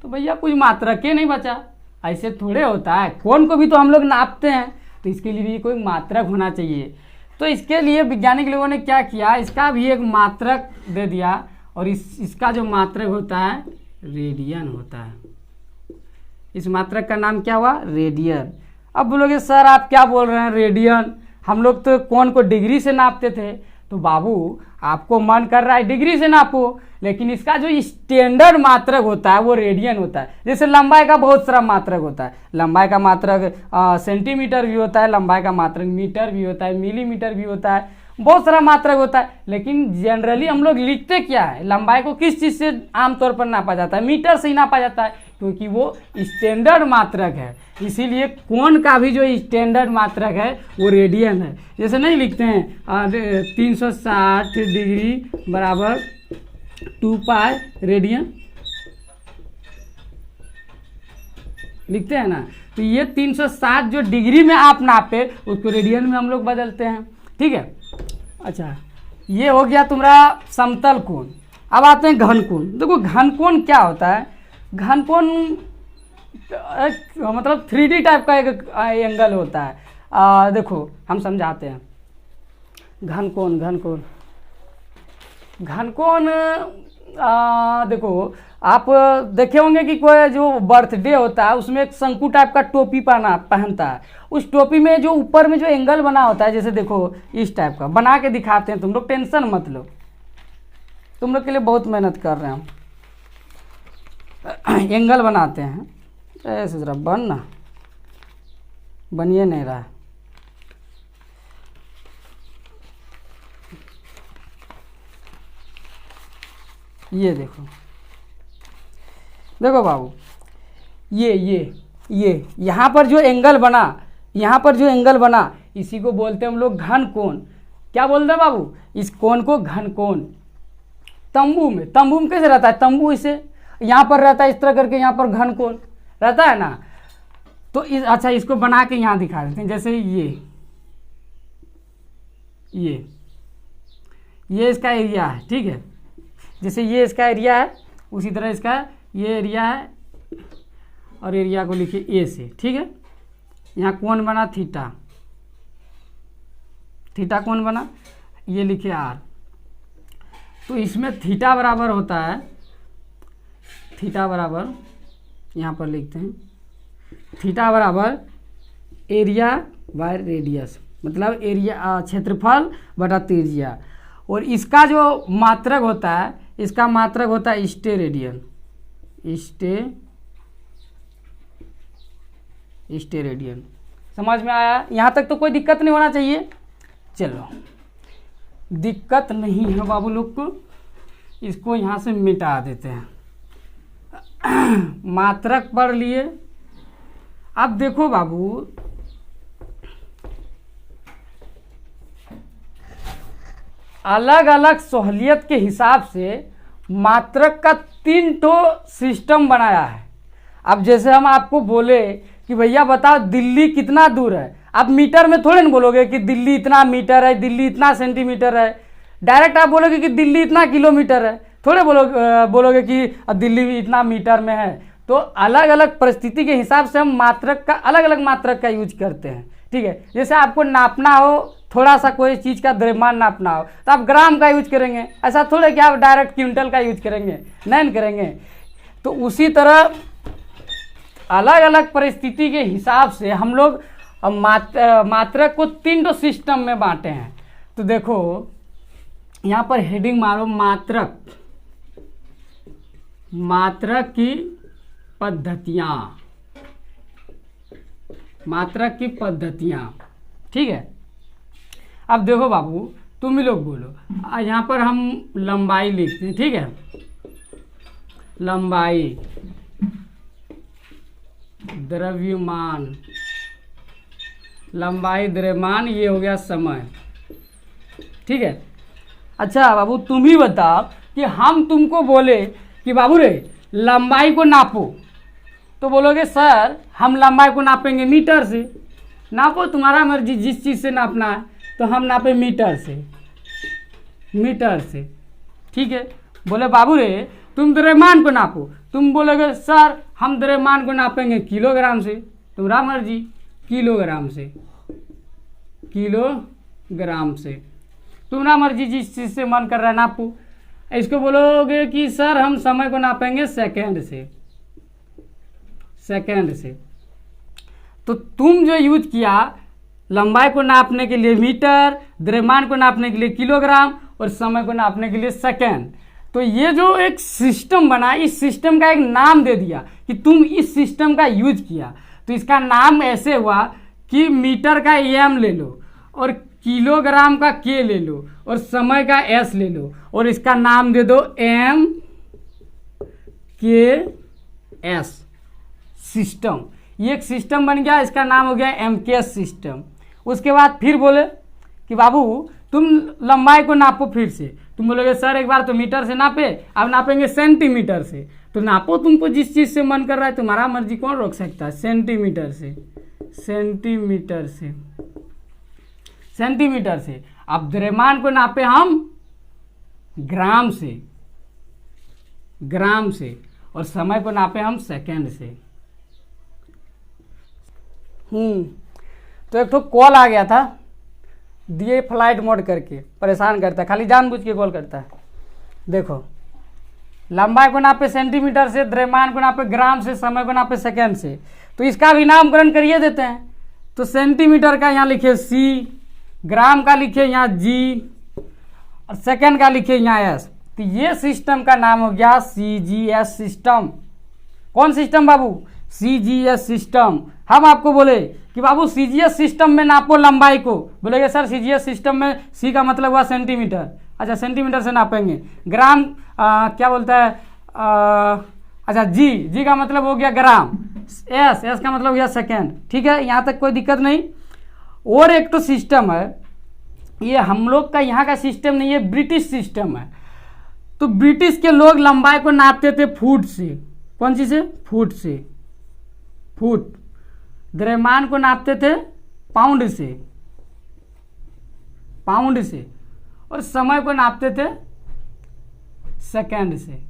तो भैया कुछ मात्रक के नहीं बचा। ऐसे थोड़े होता है, कोण को भी तो हम लोग नापते हैं, तो इसके लिए भी कोई मात्रक होना चाहिए। तो इसके लिए वैज्ञानिक लोगों ने क्या किया, इसका भी एक मात्रक दे दिया, और इसका जो मात्रक होता है रेडियन होता है। इस मात्रक का नाम क्या हुआ? रेडियन। अब बोलोगे सर आप क्या बोल रहे हैं रेडियन, हम लोग तो कोण को डिग्री से नापते थे। तो बाबू आपको मन कर रहा है डिग्री से नापो, लेकिन इसका जो स्टैंडर्ड मात्रक होता है वो रेडियन होता है। जैसे लंबाई का बहुत सारा मात्रक होता है, लंबाई का मात्रक सेंटीमीटर भी होता है, लंबाई का मात्रक मीटर भी होता है, मिलीमीटर भी होता है, बहुत सारा मात्रक होता है। लेकिन जनरली हम लोग लिखते क्या है? लंबाई को किस चीज़ से आमतौर पर नापा जाता है? मीटर से ही नापा जाता है, क्योंकि वो स्टैंडर्ड मात्रक है। इसीलिए कोण का भी जो स्टैंडर्ड मात्रक है वो रेडियन है। जैसे नहीं लिखते हैं 360 डिग्री बराबर 2 पाई रेडियन, लिखते हैं ना। तो ये 360 जो डिग्री में आप नापे उसको रेडियन में हम लोग बदलते हैं, ठीक है। अच्छा, ये हो गया तुम्हारा समतल कोण। अब आते हैं घन कोण। देखो घन कोण क्या होता है? घन कोण मतलब 3D टाइप का एक एंगल होता है। देखो हम समझाते हैं। घन कोण देखो आप देखे होंगे कि कोई जो बर्थडे होता है उसमें एक शंकु टाइप का टोपी पहनता है। उस टोपी में जो ऊपर में जो एंगल बना होता है, जैसे देखो इस टाइप का बना के दिखाते हैं। तुम लोग टेंशन मत लो, तुम लोग के लिए बहुत मेहनत कर रहे हैं हम। एंगल बनाते हैं ऐसे, जरा बनिए नहीं रहा है। ये देखो बाबू, ये यहाँ पर जो एंगल बना, इसी को बोलते हैं हम लोग घन कोण। क्या बोलते हैं बाबू? इस कोण को घन कोण। तंबू में कैसे रहता है? तंबू इसे यहाँ पर रहता है इस तरह करके, यहाँ पर घन कोण रहता है ना। तो अच्छा इसको बना के यहाँ दिखा देते हैं। जैसे ये इसका एरिया है, ठीक है। जैसे ये इसका एरिया है, उसी तरह इसका ये एरिया है, और एरिया को लिखिए ए से, ठीक है। यहाँ कोण बना थीटा, थीटा कोण बना, ये लिखे आर। तो इसमें थीटा बराबर होता है, थीटा बराबर यहाँ पर लिखते हैं, थीटा बराबर एरिया बाय रेडियस, मतलब एरिया क्षेत्रफल बटा त्रिज्या। और इसका जो मात्रक होता है, इसका मात्रक होता है स्टेरेडियन, स्टेरेडियन। समझ में आया? यहाँ तक तो कोई दिक्कत नहीं होना चाहिए। चलो, दिक्कत नहीं है बाबू लोग को, इसको यहाँ से मिटा देते हैं। मात्रक पढ़ लिए। अब देखो बाबू, अलग अलग सहूलियत के हिसाब से मात्रक का 3 ठो सिस्टम बनाया है। अब जैसे हम आपको बोले कि भैया बताओ दिल्ली कितना दूर है, आप मीटर में थोड़े ना बोलोगे कि दिल्ली इतना मीटर है, दिल्ली इतना सेंटीमीटर है। डायरेक्ट आप बोलोगे कि दिल्ली इतना किलोमीटर है, थोड़े बोलोगे कि दिल्ली भी इतना मीटर में है। तो अलग अलग परिस्थिति के हिसाब से हम मात्रक का, अलग अलग मात्रक का यूज करते हैं। ठीक है, जैसे आपको नापना हो, थोड़ा सा कोई चीज़ का द्रव्यमान नापना हो तो आप ग्राम का यूज करेंगे, ऐसा थोड़े कि आप डायरेक्ट क्विंटल का यूज करेंगे, नहीं करेंगे। तो उसी तरह अलग अलग परिस्थिति के हिसाब से हम लोग मात्रक को 3 सिस्टम में बांटे हैं। तो देखो यहाँ पर हेडिंग मारो, मात्रक, मात्रक की पद्धतियाँ, मात्रक की पद्धतियाँ। ठीक है, अब देखो बाबू, तुम ही लोग बोलो। यहाँ पर हम लंबाई लिखते हैं। ठीक है, लंबाई, द्रव्यमान, लंबाई द्रव्यमान, ये हो गया समय। ठीक है, अच्छा बाबू तुम ही बताओ कि हम तुमको बोले कि बाबू रे लंबाई को नापो, तो बोलोगे सर हम लंबाई को नापेंगे मीटर से। नापो, तुम्हारा मर्जी, जिस चीज़ से नापना है। तो हम नापे मीटर से, मीटर से। ठीक है, बोले बाबू रे तुम द्रव्यमान को नापो, तुम बोलोगे सर हम द्रव्यमान को नापेंगे किलोग्राम से। तुम्हारा मर्जी, किलोग्राम से, किलोग्राम से। तुम्हारा मर्जी, जिस चीज़ से मन कर रहा है नापो। इसको बोलोगे कि सर हम समय को नापेंगे सेकंड से, सेकंड से। तो तुम जो यूज किया लंबाई को नापने के लिए मीटर, द्रव्यमान को नापने के लिए किलोग्राम और समय को नापने के लिए सेकंड। तो ये जो एक सिस्टम बना, इस सिस्टम का एक नाम दे दिया कि तुम इस सिस्टम का यूज किया। तो इसका नाम ऐसे हुआ कि मीटर का एम ले लो और किलोग्राम का के ले लो और समय का एस ले लो और इसका नाम दे दो एम के एस सिस्टम। ये एक सिस्टम बन गया, इसका नाम हो गया एम के एस सिस्टम। उसके बाद फिर बोले कि बाबू तुम लंबाई को नापो। फिर से तुम बोलोगे सर एक बार तो मीटर से नापे, अब नापेंगे सेंटीमीटर से। तो नापो, तुमको जिस चीज़ से मन कर रहा है, तुम्हारा मर्जी, कौन रोक सकता है। सेंटीमीटर से, सेंटीमीटर से, सेंटीमीटर से। अब द्रव्यमान को नापे हम ग्राम से, ग्राम से, और समय को नापे हम सेकंड से। तो एक तो कॉल आ गया था, दिए फ्लाइट मोड करके परेशान करता है, खाली जानबूझ के कॉल करता है। देखो लंबाई को नापे सेंटीमीटर से, द्रव्यमान को नापे ग्राम से, समय को नापे सेकंड से। तो इसका भी नामकरण करिए देते हैं। तो सेंटीमीटर का यहाँ लिखिए सी, ग्राम का लिखिए यहाँ जी और सेकंड का लिखिए यहाँ एस। तो ये सिस्टम का नाम हो गया CGS सिस्टम। कौन सिस्टम बाबू? CGS system. हम आपको बोले कि बाबू CGS सिस्टम में नापो लंबाई को, बोलेगे सर CGS सिस्टम में सी का मतलब हुआ सेंटीमीटर। अच्छा, सेंटीमीटर से नापेंगे। ग्राम क्या बोलता है, अच्छा जी का मतलब हो गया ग्राम, एस का मतलब हो गया सेकेंड। ठीक है, यहाँ तक कोई दिक्कत नहीं। और एक तो सिस्टम है, ये हम लोग का यहाँ का सिस्टम नहीं है, ब्रिटिश सिस्टम है। तो ब्रिटिश के लोग लंबाई को नापते थे फुट से। कौन सी से? फुट से, फुट। द्रव्यमान को नापते थे पाउंड से, पाउंड से। और समय को नापते थे सेकंड से,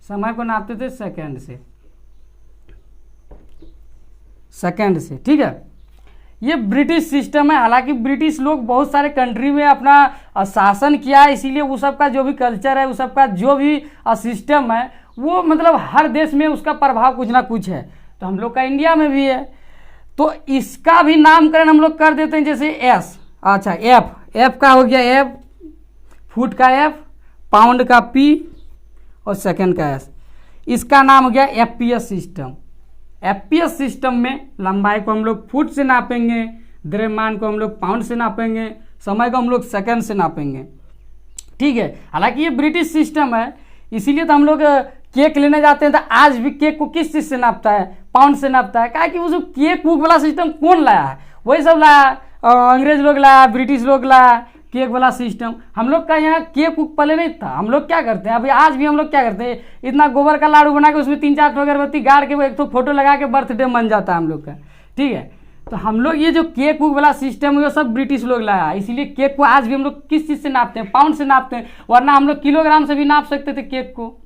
समय को नापते थे सेकंड से। सेकंड से, ठीक है। ये ब्रिटिश सिस्टम है। हालांकि ब्रिटिश लोग बहुत सारे कंट्री में अपना शासन किया है, इसीलिए वो सब का जो भी कल्चर है, वो सब का जो भी सिस्टम है, वो मतलब हर देश में उसका प्रभाव कुछ ना कुछ है। तो हम लोग का इंडिया में भी है, तो इसका भी नामकरण हम लोग कर देते हैं, जैसे एस, अच्छा एफ का हो गया एफ, फुट का एफ, पाउंड का पी और सेकंड का एस। इसका नाम हो गया एफपीएस सिस्टम। एफपीएस सिस्टम में लंबाई को हम लोग फुट से नापेंगे, द्रव्यमान को हम लोग पाउंड से नापेंगे, समय को हम लोग सेकंड से नापेंगे, ठीक है। हालांकि ये ब्रिटिश सिस्टम है, इसीलिए तो हम लोग केक लेने जाते हैं तो आज भी केक को किस चीज़ से नापता है, पाउंड से नापता है। क्या कि वो जो केक वूक वाला सिस्टम कौन लाया है, वही सब लाया, अंग्रेज लोग लाया, ब्रिटिश लोग लाया केक वाला सिस्टम। हम लोग का यहाँ केक वूक पहले नहीं था। हम लोग क्या करते हैं, अभी आज भी हम लोग क्या करते हैं, इतना गोबर का लाड़ू बना के उसमें 3-4 अगरबत्ती गाड़ के एक तो फोटो लगा के बर्थडे मन जाता है हम लोग का, ठीक है। तो हम लोग ये जो केक वूक वाला सिस्टम है, वो सब ब्रिटिश लोग लाया, इसीलिए केक को आज भी हम लोग किस चीज़ से नापते हैं, पाउंड से नापते हैं, वरना हम लोग किलोग्राम से भी नाप सकते थे केक को।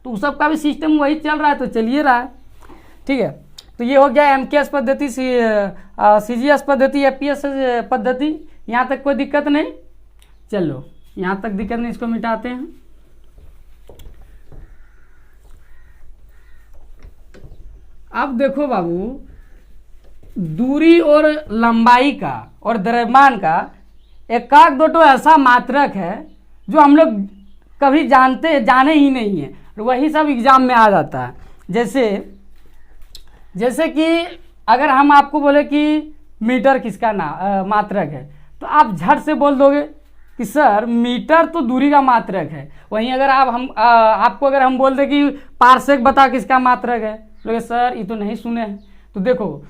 तो उस सब का भी सिस्टम वही चल रहा है, तो चलिए रहा है, ठीक है। तो ये हो गया एमकेएस पद्धति, सीजीएस पद्धति, एफपीएस पद्धति। यहाँ तक कोई दिक्कत नहीं, चलो यहाँ तक दिक्कत नहीं, इसको मिटाते हैं। अब देखो बाबू, दूरी और लंबाई का और द्रव्यमान का एकाक दो तो ऐसा मात्रक है जो हम लोग कभी जाने ही नहीं है, वही सब एग्जाम में आ जाता है। जैसे कि अगर हम आपको बोले कि मीटर किसका मात्रक है, तो आप झट से बोल दोगे कि सर मीटर तो दूरी का मात्रक है। वहीं अगर आपको अगर हम बोल दे कि पारसेक बता किसका मात्रक है, तो सर ये तो नहीं सुने हैं। तो देखो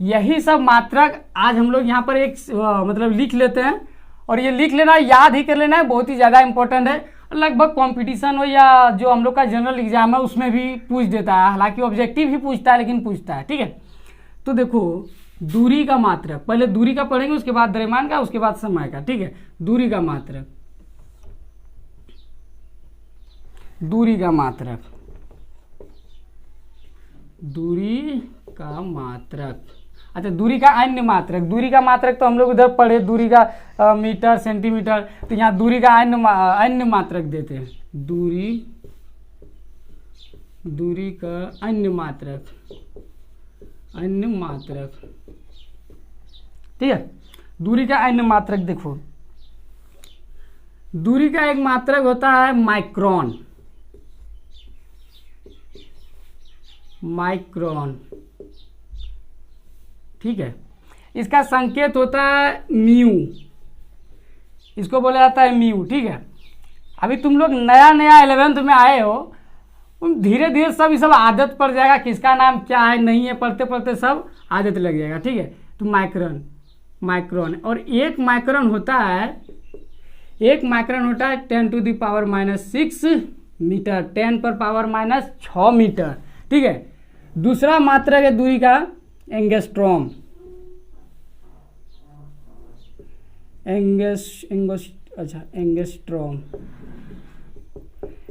यही सब मात्रक आज हम लोग यहाँ पर एक मतलब लिख लेते हैं, और ये लिख लेना, याद ही कर लेना है, बहुत ही ज़्यादा इंपॉर्टेंट है। लगभग कंपटीशन हो या जो हम लोग का जनरल एग्जाम है उसमें भी पूछ देता है, हालांकि ऑब्जेक्टिव ही पूछता है लेकिन पूछता है, ठीक है। तो देखो दूरी का मात्रक, पहले दूरी का पढ़ेंगे, उसके बाद द्रव्यमान का, उसके बाद समय का, ठीक है। दूरी का मात्रक, दूरी का मात्रक, दूरी का मात्रक, अच्छा दूरी का अन्य मात्रक। दूरी का मात्रक तो हम लोग उधर पढ़े, दूरी का मीटर सेंटीमीटर, तो यहाँ दूरी का अन्य मात्रक देते हैं। दूरी का अन्य मात्रक, ठीक है। दूरी का अन्य मात्रक देखो, दूरी का एक मात्रक होता है माइक्रोन, ठीक है। इसका संकेत होता है म्यू, इसको बोला जाता है म्यू, ठीक है। अभी तुम लोग नया 11th में आए हो, धीरे धीरे सब ये सब आदत पड़ जाएगा, किसका नाम क्या है नहीं है, पढ़ते पढ़ते सब आदत लग जाएगा, ठीक है। तो माइक्रोन और एक माइक्रोन होता है 10⁻⁻6 मीटर, 10⁻⁻6 मीटर, ठीक है। दूसरा मात्रक है दूरी का एंगस्ट्रॉम,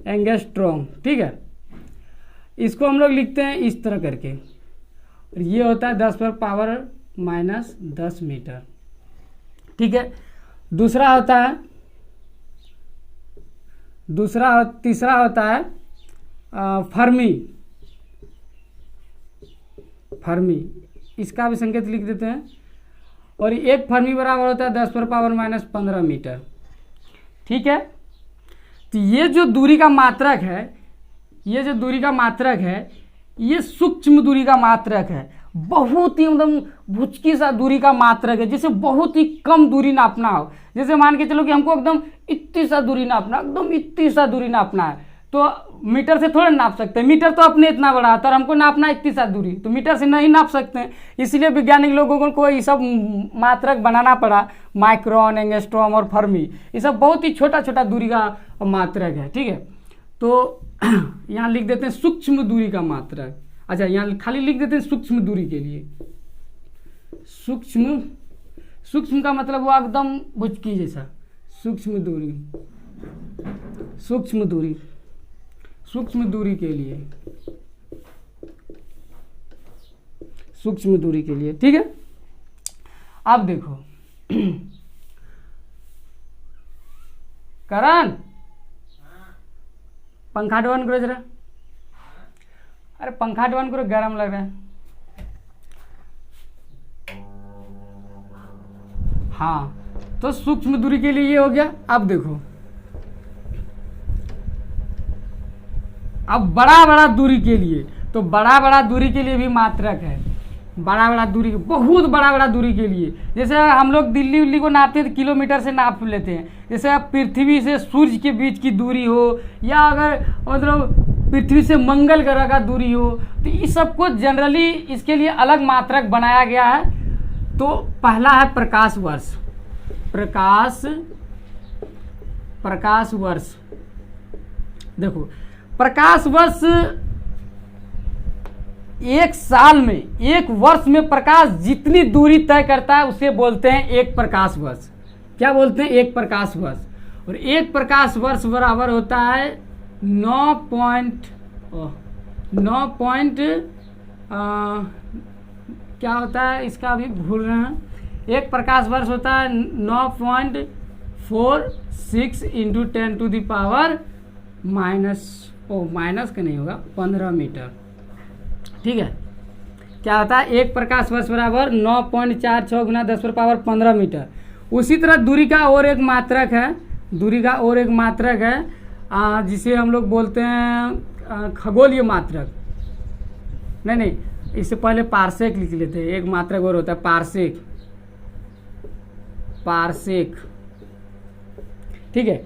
एंगस्ट्रॉम, ठीक है। इसको हम लोग लिखते हैं इस तरह करके, और ये होता है 10⁻⁻10 मीटर, ठीक है। तीसरा होता है फर्मी, इसका भी संकेत लिख देते हैं, और एक फर्मी बराबर होता है 10⁻⁻15 मीटर, ठीक है। तो ये जो दूरी का मात्रक है, ये सूक्ष्म दूरी का मात्रक है, बहुत ही एकदम भुचकी सा दूरी का मात्रक है, जैसे बहुत ही कम दूरी नापना हो। जैसे मान के चलो कि हमको एकदम इतनी सा दूरी नापना है, तो मीटर से थोड़ा नाप सकते हैं, मीटर तो अपने इतना बड़ा है, और हमको नापना है इतनी सा दूरी, तो मीटर से नहीं नाप सकते हैं। इसलिए वैज्ञानिक लोगों को ये सब मात्रक बनाना पड़ा, माइक्रोन, एंगस्ट्रॉम और फर्मी, ये सब बहुत ही छोटा छोटा दूरी का मात्रक है, ठीक है। तो यहाँ लिख देते हैं सूक्ष्म दूरी का मात्रक, अच्छा यहाँ खाली लिख देते हैं सूक्ष्म दूरी के लिए। सूक्ष्म का मतलब वो एकदम बुचकी जैसा, सूक्ष्म दूरी के लिए सूक्ष्म दूरी के लिए। ठीक है, अब देखो करण, पंखा ऑन करो जरा। अरे पंखा ऑन करो, गर्म लग रहा है। हाँ, तो सूक्ष्म दूरी के लिए ये हो गया। अब देखो, अब बड़ा बड़ा दूरी के लिए, तो बड़ा बड़ा दूरी के लिए भी मात्रक है। बड़ा बड़ा दूरी, बहुत बड़ा बड़ा दूरी के लिए, जैसे हम लोग दिल्ली उल्ली को नापते हैं तो किलोमीटर से नाप लेते हैं। जैसे अब पृथ्वी से सूर्य के बीच की दूरी हो, या अगर मतलब पृथ्वी से मंगल ग्रह का दूरी हो, तो इस सब को जनरली इसके लिए अलग मात्रक बनाया गया है। तो पहला है प्रकाश वर्ष। प्रकाश वर्ष, देखो प्रकाश वर्ष एक साल में, एक वर्ष में प्रकाश जितनी दूरी तय करता है उसे बोलते हैं एक प्रकाश वर्ष। क्या बोलते हैं? एक प्रकाश वर्ष। और एक प्रकाश वर्ष बराबर होता है 9 पॉइंट क्या होता है इसका अभी भूल रहे हैं। एक प्रकाश वर्ष होता है 9.46 इंटू 10⁻⁻, माइनस का नहीं होगा, 15 मीटर। ठीक है, क्या होता है? एक प्रकाश वर्ष बराबर 9.46 गुना 10⁻15 मीटर। उसी तरह दूरी का और एक मात्रक है, जिसे हम लोग बोलते हैं खगोलीय मात्रक। नहीं, इससे पहले पार्सेक लिख लेते हैं। एक मात्रक और होता है पार्सेक। ठीक है,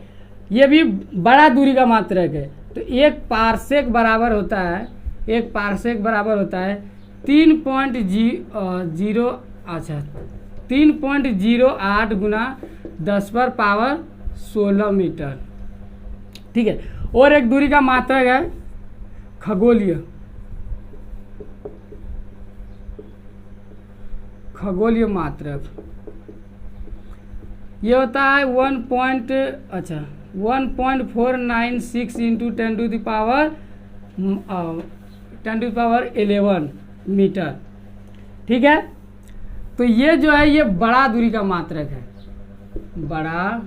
ये भी बड़ा दूरी का मात्रक है। तो एक पार्सेक बराबर होता है 3.08 गुना 10⁻16 मीटर। ठीक है, और एक दूरी का मात्रक है खगोलीय मात्रक। ये होता है 1.496 इंटू 10⁻11 मीटर। ठीक है, तो ये जो है ये बड़ा दूरी का मात्रक है। बड़ा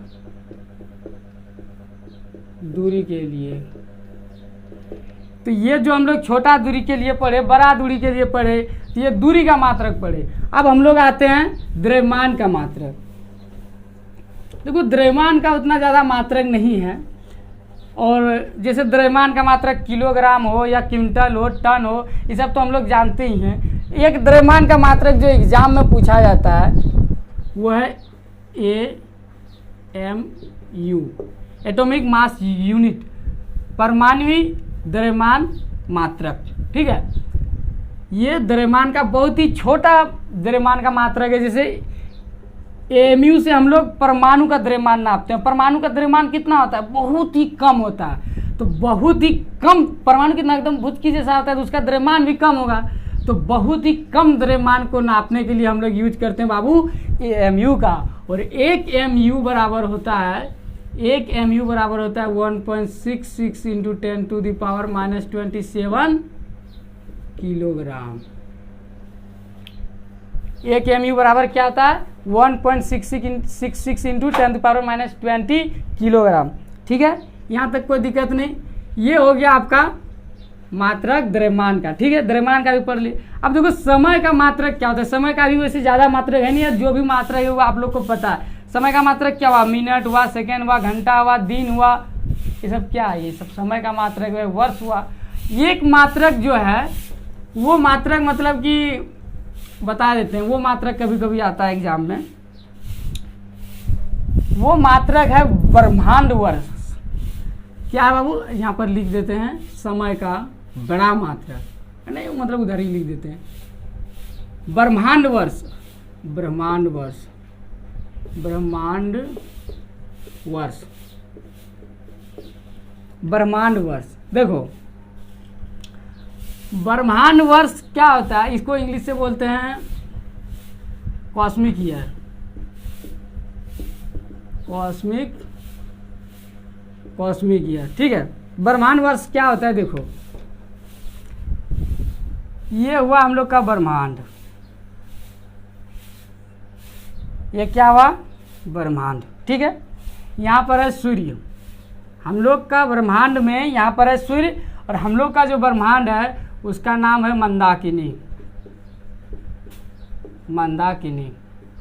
दूरी के लिए, तो ये जो हम लोग छोटा दूरी के लिए पढ़े, बड़ा दूरी के लिए पढ़े, तो ये दूरी का मात्रक पढ़े। अब हम लोग आते हैं द्रव्यमान का मात्रक। देखो द्रव्यमान का उतना ज़्यादा मात्रक नहीं है, और जैसे द्रव्यमान का मात्रक किलोग्राम हो या क्विंटल हो, टन हो, ये सब तो हम लोग जानते ही हैं। एक द्रव्यमान का मात्रक जो एग्जाम में पूछा जाता है वो है AMU, एटॉमिक मास यूनिट, परमाणु द्रव्यमान मात्रक। ठीक है, ये द्रव्यमान का बहुत ही छोटा द्रव्यमान का मात्रक है। जैसे AMU से हम लोग परमाणु का द्रव्यमान नापते हैं। परमाणु का द्रव्यमान कितना होता है? बहुत ही कम होता है। तो बहुत ही कम परमाणु कितना एकदम भुचकी जैसा होता है, तो उसका द्रव्यमान भी कम होगा। तो बहुत ही कम द्रव्यमान को नापने के लिए हम लोग यूज करते हैं बाबू AMU का। और एक AMU बराबर होता है 1.66 इंटू 10⁻⁻27 किलोग्राम। एक AMU बराबर क्या होता है? 1.66 इंटू 10⁻⁻20 किलोग्राम। ठीक है, यहाँ तक कोई दिक्कत नहीं। ये हो गया आपका मात्रक द्रव्यमान का। ठीक है, द्रव्यमान का भी पढ़ लिए। अब देखो समय का मात्रक क्या होता है। समय का भी वैसे ज़्यादा मात्रक है नहीं है, जो भी मात्रक है वो आप लोग को पता है। समय का मात्रक क्या हुआ? मिनट हुआ, सेकेंड हुआ, घंटा हुआ, दिन हुआ, ये सब क्या है? ये सब समय का मात्रक है। वर्ष हुआ। एक मात्रक जो है वो मात्रक मतलब कि बता देते हैं, वो मात्रक कभी कभी आता है एग्जाम में। वो मात्रक है ब्रह्मांड वर्ष। क्या है बाबू? यहाँ पर लिख देते हैं समय का बड़ा मात्रक, नहीं मतलब उधर ही लिख देते हैं ब्रह्मांड वर्ष। देखो ब्रह्मांड वर्ष क्या होता है? इसको इंग्लिश से बोलते हैं कॉस्मिक ईयर। ठीक है, ब्रह्मांड वर्ष क्या होता है? देखो ये हुआ हम लोग का ब्रह्मांड। ये क्या हुआ, ब्रह्मांड। ठीक है, यहाँ पर है सूर्य, हम लोग का ब्रह्मांड में यहाँ पर है सूर्य, और हम लोग का जो ब्रह्मांड है उसका नाम है मंदाकिनी। मंदाकिनी,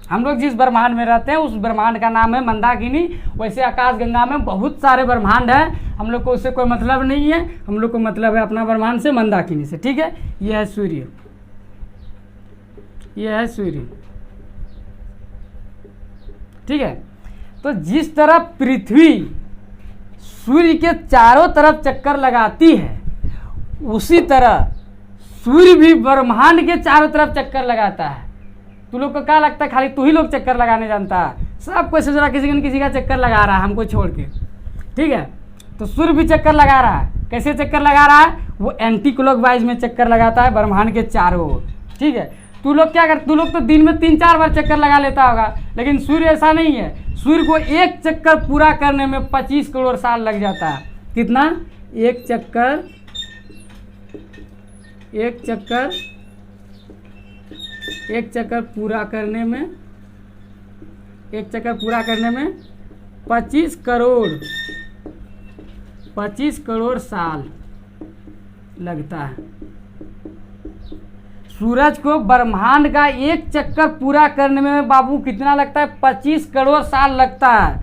हम लोग जिस ब्रह्मांड में रहते हैं उस ब्रह्मांड का नाम है मंदाकिनी। वैसे आकाशगंगा में बहुत सारे ब्रह्मांड हैं, हम लोग को उससे कोई मतलब नहीं है, हम लोग को मतलब है अपना ब्रह्मांड से, मंदाकिनी से। ठीक है, यह है सूर्य, यह है सूर्य। ठीक है, तो जिस तरह पृथ्वी सूर्य के चारों तरफ चक्कर लगाती है, उसी तरह सूर्य भी ब्रह्मांड के चारों तरफ चक्कर लगाता है। तू लोग को क्या लगता है खाली तू ही लोग चक्कर लगाने जानता है? सब कोई सोच रहा किसी न किसी का चक्कर लगा रहा है हमको छोड़ के। ठीक है, तो सूर्य भी चक्कर लगा रहा है। कैसे चक्कर लगा रहा है? वो एंटी क्लॉकवाइज में चक्कर लगाता है ब्रह्मांड के चारों ओर। ठीक है, तू लोग क्या कर, तू लोग तो दिन में 3-4 बार चक्कर लगा लेता होगा, लेकिन सूर्य ऐसा नहीं है। सूर्य को एक चक्कर पूरा करने में 25 करोड़ साल लग जाता है। कितना? एक चक्कर पूरा करने में, एक चक्कर पूरा करने में 25 करोड़ साल लगता है। सूरज को ब्रह्मांड का एक चक्कर पूरा करने में बाबू कितना लगता है? 25 करोड़ साल लगता है।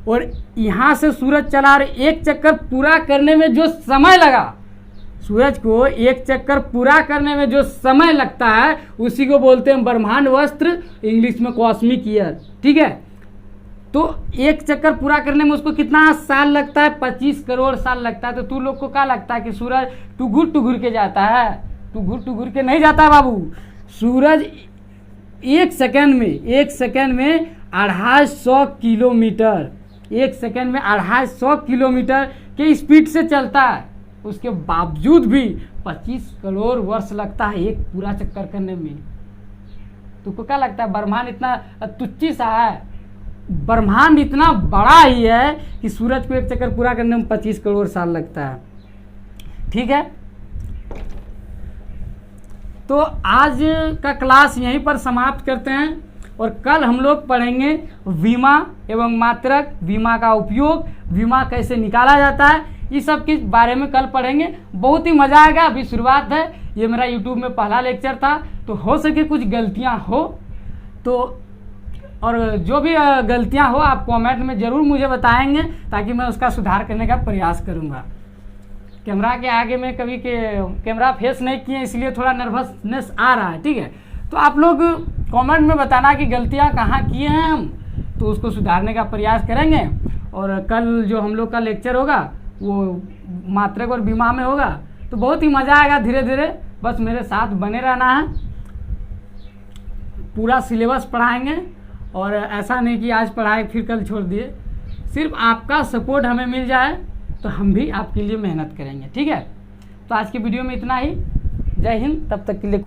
और यहाँ से सूरज चला, और एक चक्कर पूरा करने में जो समय लगा, सूरज को एक चक्कर पूरा करने में जो समय लगता है उसी को बोलते हैं ब्रह्मांड वस्त्र, इंग्लिश में कॉस्मिक ईयर। ठीक है, तो एक चक्कर पूरा करने में उसको कितना साल लगता है? 25 करोड़ साल लगता है। तो तू लोग को क्या लगता है कि सूरज टुघुर के जाता है? टुघुर के नहीं जाता है बाबू। सूरज एक सेकंड में 250 किलोमीटर, एक सेकंड में 250 किलोमीटर के स्पीड से चलता है। उसके बावजूद भी 25 करोड़ वर्ष लगता है एक पूरा चक्कर करने में। तुमको क्या लगता है ब्रह्मांड इतना तुच्छ सा है? ब्रह्मांड इतना बड़ा ही है कि सूरज को एक चक्कर पूरा करने में 25 करोड़ साल लगता है। ठीक है, तो आज का क्लास यहीं पर समाप्त करते हैं, और कल हम लोग पढ़ेंगे विमा एवं मात्रक, विमा का उपयोग, विमा कैसे निकाला जाता है, इस सब के बारे में कल पढ़ेंगे। बहुत ही मज़ा आएगा। अभी शुरुआत है, ये मेरा यूट्यूब में पहला लेक्चर था, तो हो सके कुछ गलतियां हो तो, और जो भी गलतियां हो आप कमेंट में ज़रूर मुझे बताएंगे, ताकि मैं उसका सुधार करने का प्रयास करूँगा। कैमरा के आगे में कभी के कैमरा फेस नहीं किए, इसलिए थोड़ा नर्वसनेस आ रहा है। ठीक है, तो आप लोग कमेंट में बताना कि गलतियां कहाँ किए हैं हम, तो उसको सुधारने का प्रयास करेंगे। और कल जो हम लोग का लेक्चर होगा वो मात्रक और विमा में होगा, तो बहुत ही मज़ा आएगा। धीरे धीरे बस मेरे साथ बने रहना है। पूरा सिलेबस पढ़ाएंगे, और ऐसा नहीं कि आज पढ़ाए फिर कल छोड़ दिए। सिर्फ आपका सपोर्ट हमें मिल जाए तो हम भी आपके लिए मेहनत करेंगे। ठीक है, तो आज की वीडियो में इतना ही। जय हिंद, तब तक के लिए।